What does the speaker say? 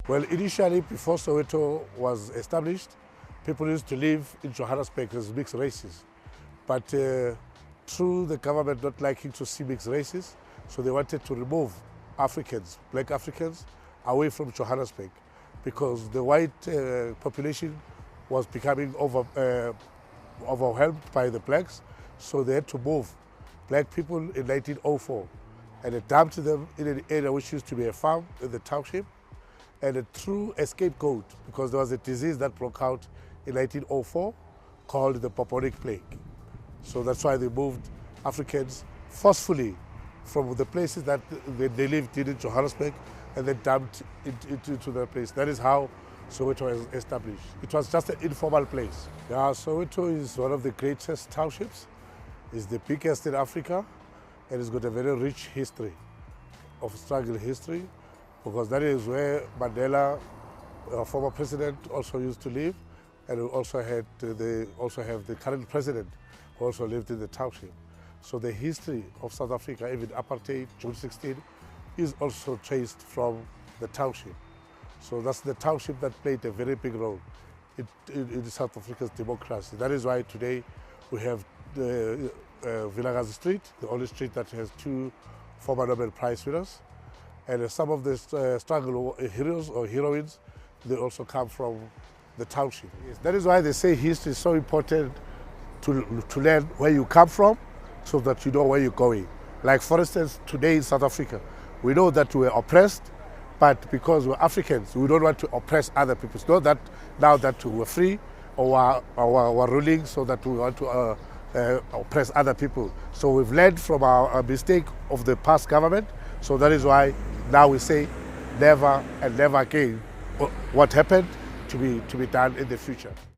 Well, initially, before Soweto was established, people used to live in Johannesburg as mixed races. But through the government not liking to see mixed races, so they wanted to remove Africans, black Africans, away from Johannesburg because the white population was becoming overwhelmed by the blacks, so they had to move black people in 1904 and they dumped them in an area which used to be a farm in the township, and through a scapegoat because there was a disease that broke out in 1904 called the bubonic plague. So that's why they moved Africans forcefully from the places that they lived in Johannesburg and then dumped into that place. That is how Soweto was established. It was just an informal place. Yeah, Soweto is one of the greatest townships. It's the biggest in Africa and it's got a very rich history of struggle history because that is where Mandela, our former president, also used to live, and we also have the current president who also lived in the township. So the history of South Africa, even Apartheid, June 16, is also traced from the township. So that's the township that played a very big role in South Africa's democracy. That is why today we have the Vilakazi Street, the only street that has two former Nobel Prize winners. And some of the struggle heroes or heroines, they also come from the township. Yes, that is why they say history is so important to learn where you come from so that you know where you're going. Like for instance, today in South Africa, we know that we're oppressed, but because we're Africans, we don't want to oppress other people. It's not that now that we're free or we're ruling so that we want to oppress other people. So we've learned from our mistake of the past government. So that is why now we say never and never again what happened to be done in the future.